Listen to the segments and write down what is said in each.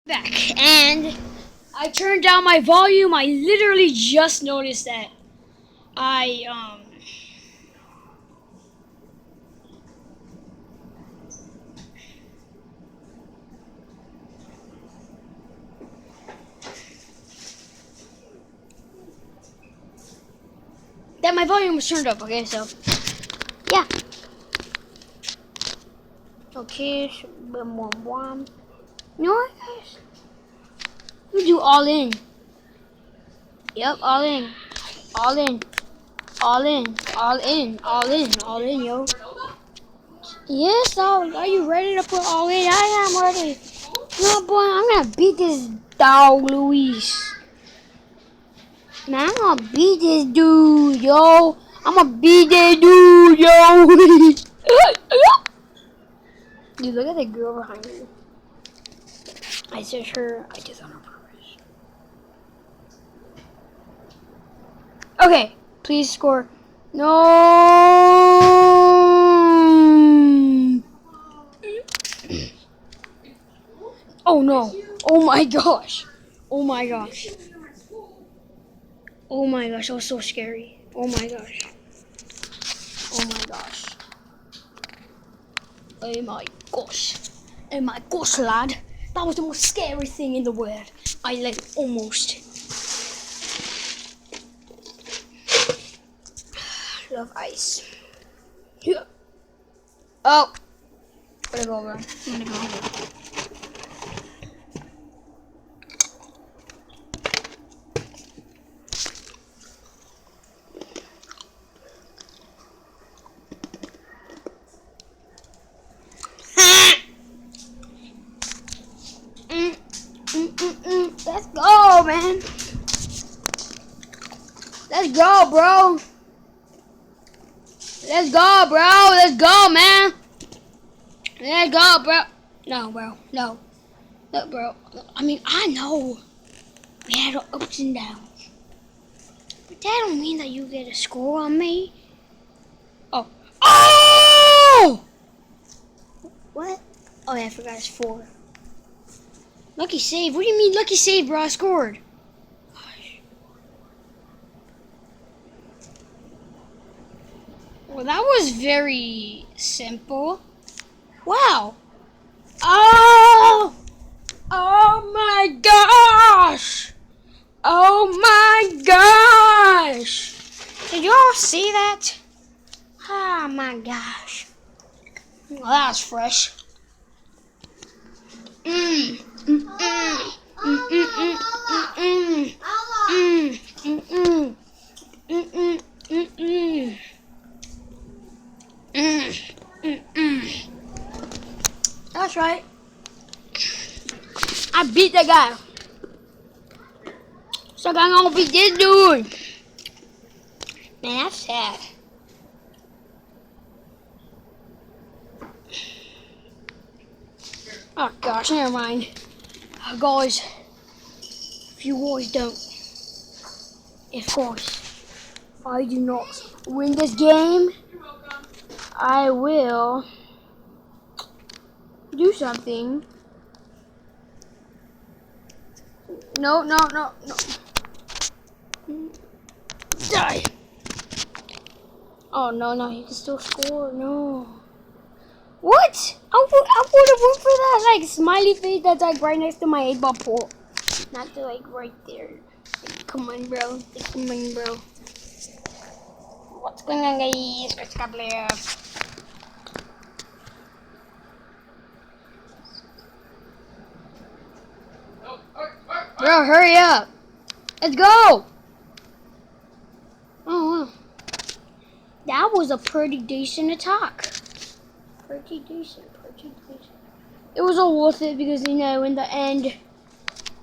Back, and I turned down my volume. I literally just noticed that that my volume was turned up. Okay, so yeah. Okay, so you know what, guys? We do all in. Yep, all in, all in, all in, all in, all in, all in, yo. Yes, dog. Are you ready to put all in? I am ready. No, boy, I'm gonna beat this dog, Luis. Man, I'm gonna beat this dude, yo. I'm gonna beat this dude, yo. Dude, look at the girl behind me. I said her. I did that on purpose. Okay, please score. No. Oh no. Oh my gosh. Oh my gosh. Oh my gosh, that was so scary. Oh my gosh. Oh my gosh. Oh my gosh. Oh my gosh, lad. That was the most scary thing in the world. I like almost. Love ice. Yeah. Oh. I'm gonna go over. I'm gonna go over. Let's go, man. Let's go, bro. Let's go, bro. Let's go, man. Let's go, bro. No, bro. No. No, bro. I mean, I know we had our ups and downs. But that don't mean that you get a score on me. Oh. Oh! What? Oh, yeah, I forgot it's 4. Lucky save. What do you mean lucky save, bro? I scored. Well, that was very simple. Wow. Oh! Oh my gosh! Oh my gosh! Did y'all see that? Oh my gosh. Well, that was fresh. That's right. I beat that guy. So I'm gonna beat this dude. Man, that's sad. Oh gosh, never mind. Guys, if you guys don't, of course, I do not win this game, I will do something. No. Die. Oh no, he can still score. No. What? I would have went for that like smiley face that's like right next to my 8-ball pole. Not to like right there. Like, come on, bro. Come on, bro. What's going on, guys? Let's go play. Bro, hurry up. Let's go. Oh, wow. That was a pretty decent attack. Pretty decent. It was all worth it because, you know, in the end, you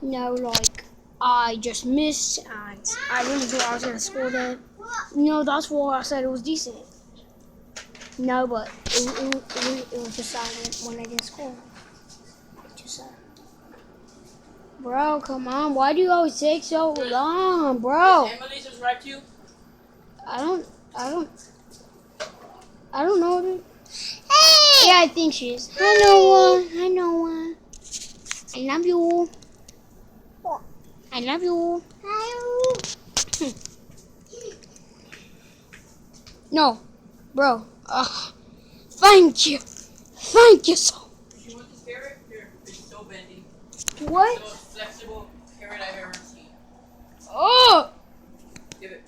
know, like, I just missed and I really thought I was going to score there. You know, that's why I said it was decent. No, but it was just sad when I didn't score. Just sad. Bro, come on. Why do you always take so long, bro? Is Emily subscribed to you? I don't know, dude. Hey! Yeah, I think she is. I know one. I love you. I love you. No, bro. Thank you. Thank you so. You want this carrot? Here, it's so bendy. What? It's the most flexible carrot I've ever seen. Oh. Give it.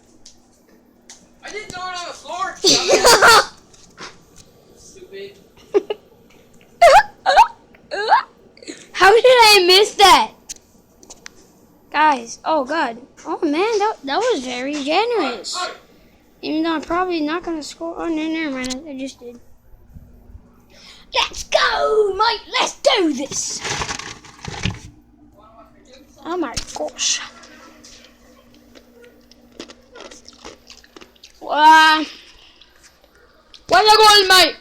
I didn't throw it on the floor. Stupid. How did I miss that? Guys, oh god. Oh man, that was very generous. Even though I'm probably not gonna score. Oh no, never mind. I just did. Let's go, mate. Let's do this. Oh my gosh. Where's the goal, mate?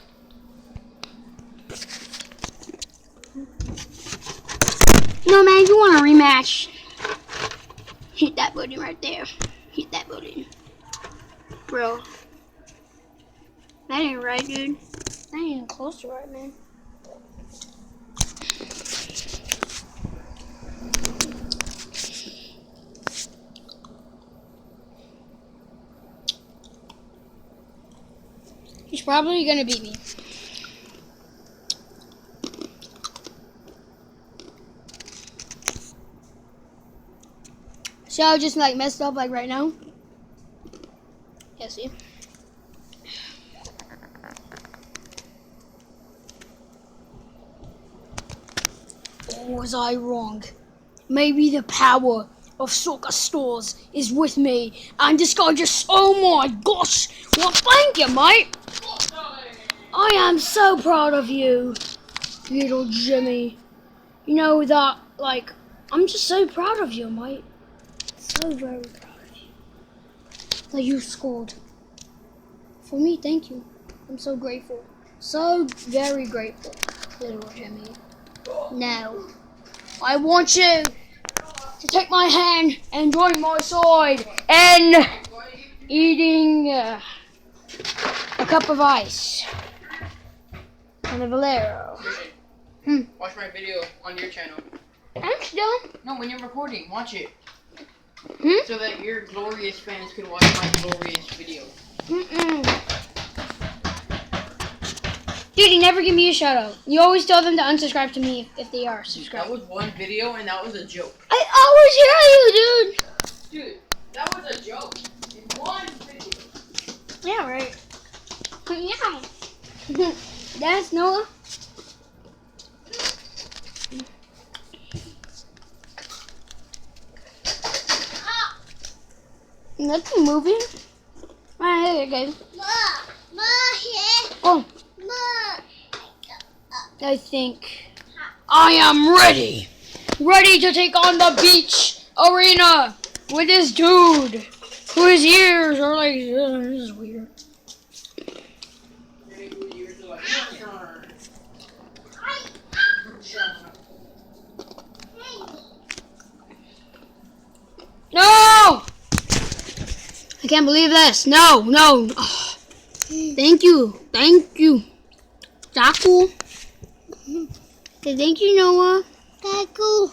No, man, if you want a rematch, hit that button right there. Hit that button. Bro. That ain't right, dude. That ain't even close to right, man. He's probably gonna beat me. See how I just like messed up like right now? Yeah, see? Or was I wrong? Maybe the power of soccer stores is with me, and this guy just, oh my gosh! Well, thank you, mate! I am so proud of you, little Jimmy. You know that, like, I'm just so proud of you, mate. So very proud of you. That you scored. For me, thank you. I'm so grateful. So very grateful, little Jimmy. Now, I want you to take my hand and join my side in eating a cup of ice and a Valero. Watch my video on your channel. I'm still. No, when you're recording, watch it. So that your glorious fans can watch my glorious video. Dude, you never give me a shout out. You always tell them to unsubscribe to me if they are subscribed. That was one video and that was a joke. I always hear you, dude. Dude, that was a joke. In one video. Yeah, right. Yeah. That's Noah. Nothing moving. Right, there you go. Oh. I think I am ready. Ready to take on the beach arena with this dude whose ears are like, this is weird. No! I can't believe this. No, no. Oh. Thank you. Thank you. Taco. Okay, thank you, Noah. Taco.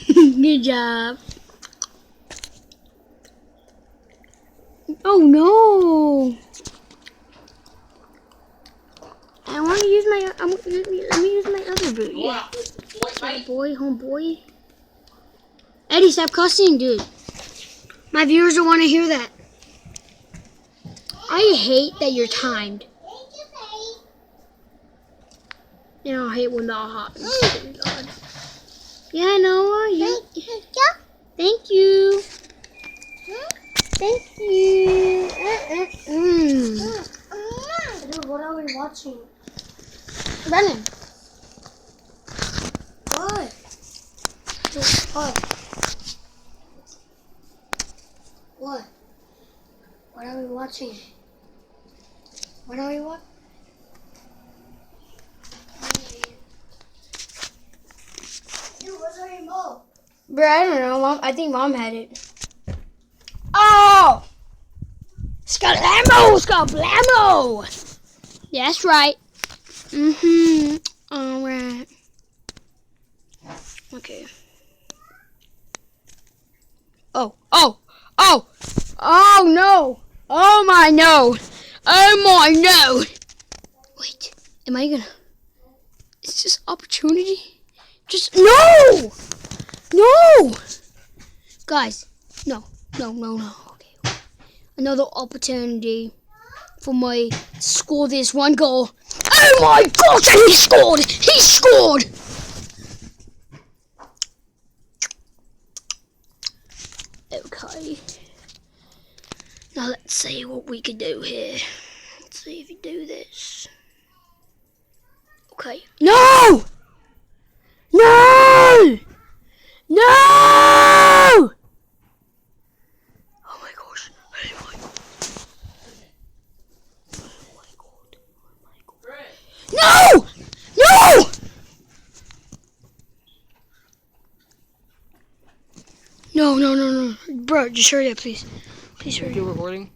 Good job. Oh no. I want to use my. Let me use my other boot. Yeah. Homeboy. Eddie, stop cussing, dude. My viewers don't want to hear that. I hate that you're timed. You know, I hate when that happens. Oh, God. Yeah, Noah. Thank you. Thank you. Dude, what are we watching? Brennan. What? What? What? What are we watching? What are we watching? Dude, what's our remote? Bro, I don't know, Mom. I think Mom had it. Oh! Skalamo! Yeah, that's right. Alright. Okay. Oh, oh, oh, oh no. Oh my no. Oh my no. Wait, am I gonna? It's just opportunity. Just no, no, guys, no. Okay, another opportunity for my to score this one goal. Oh my gosh! And he scored. He scored. Okay. Now let's see what we can do here. Let's see if you do this. Okay. No! No! No! Oh my gosh. Oh my god. Oh my god. Oh my god. No! No! No. Bro, just hurry up, please. Please hurry up. You recording?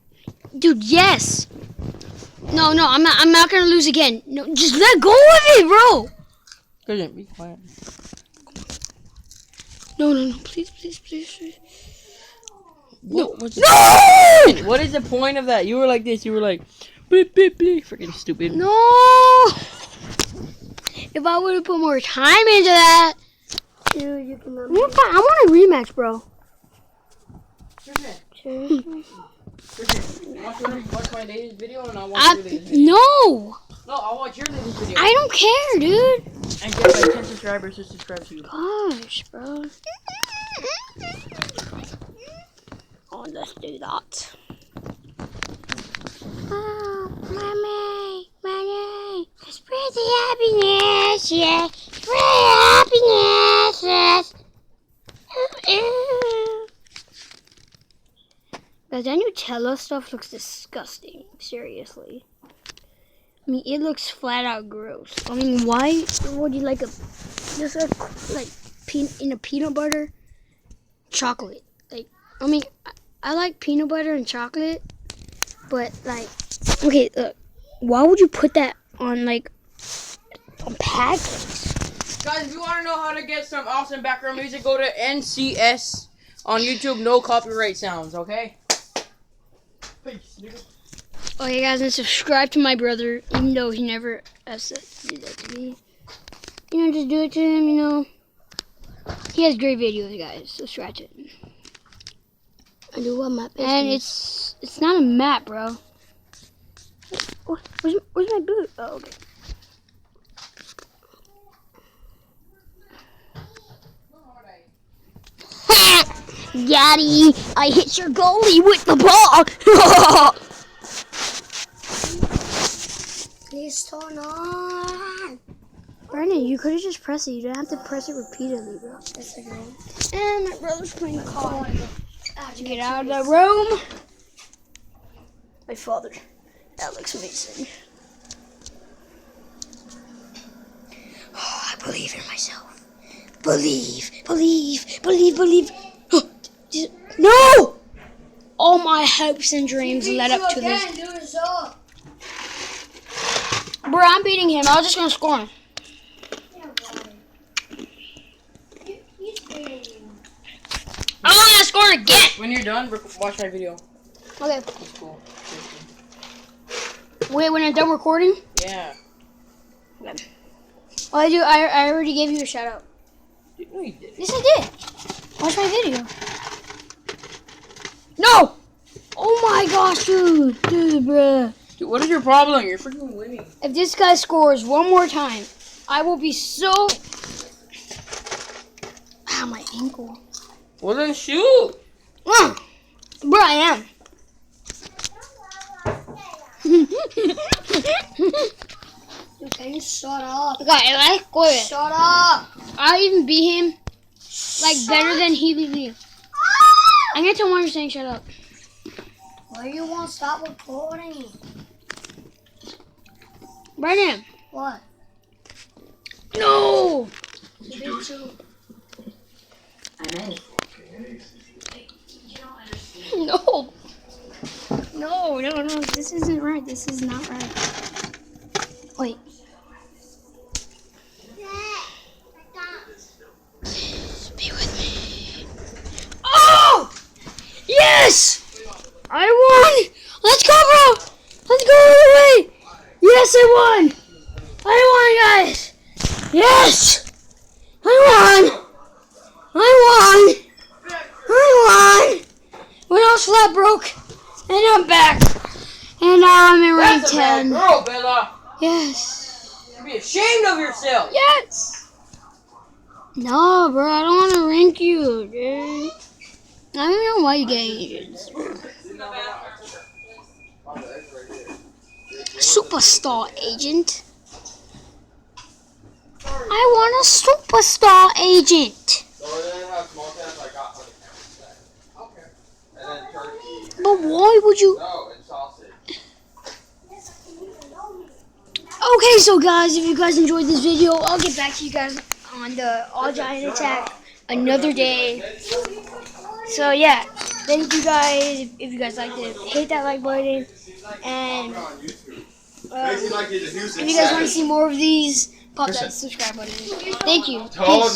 Dude, yes. No, I'm not gonna lose again. No, just let go of it, bro. Good, be quiet. No, please. No. What is the point of that? You were like this. You were like, beep, beep, beep. Freaking stupid. No. If I would have put more time into that. Dude, you can. I want a rematch, bro. Seriously? Watch my latest video and I'll watch your latest video. No. No, I'll watch your latest video. I don't care, dude. And get my 10 subscribers to subscribe to you. Gosh, bro. Oh, let's do that. Oh, mommy. Spread the happiness, yeah. Spread the happiness, yes. Guys, that Nutella stuff looks disgusting. Seriously. I mean, it looks flat out gross. I mean, why would you like in a peanut butter chocolate? Like, I mean, I like peanut butter and chocolate, but like, okay, look, why would you put that on like on pancakes? Guys, if you want to know how to get some awesome background music, go to NCS on YouTube. No copyright sounds, okay? Peace, nigga. Okay, guys, and subscribe to my brother, even though he never has to do that to me. You know, just do it to him, you know. He has great videos, guys. Subscribe to him. I do want my business. And it's not a map, bro. Where's my boot? Oh, okay. Daddy, I hit your goalie with the ball. Please turn on. Brandon, you could have just pressed it. You don't have to press it repeatedly, bro. Yes, I do. And my brother's playing COD. Get out of the room. My father, Alex Mason. Oh, I believe in myself. Believe. No! All my hopes and dreams led up to this. Bro, I'm beating him. I was just gonna score him. I'm gonna score again. When you're done, watch my video. Okay. It's cool. Wait, when I'm done recording? Yeah. Okay. Oh, I already gave you a shout out. No, you didn't. Yes, I did. Watch my video. No! Oh my gosh, dude, bruh. Dude, what is your problem? You're freaking winning. If this guy scores one more time, I will be so... Ow, my ankle. Well, then shoot. Bro, I am. Can you shut up? Okay, let's go. Shut up! I'll even beat him, like, better than he beat me. I'm gonna tell Mark saying shut up. Why you won't stop recording? Brandon. What? No! You did too. I made. No. No. This isn't right. This is not right. Wait. a 10. bad girl, Bella. Yes. You be ashamed of yourself. Yes. No, bro, I don't want to rank you, dude. I don't know why you get agents, bro. Superstar agent. I want a superstar agent. But why would you? Okay, so guys, if you guys enjoyed this video, I'll get back to you guys on the All Giant Attack another day. So yeah, thank you guys. If you guys liked it, hit that like button. And if you guys want to see more of these, pop that subscribe button. Thank you. Peace.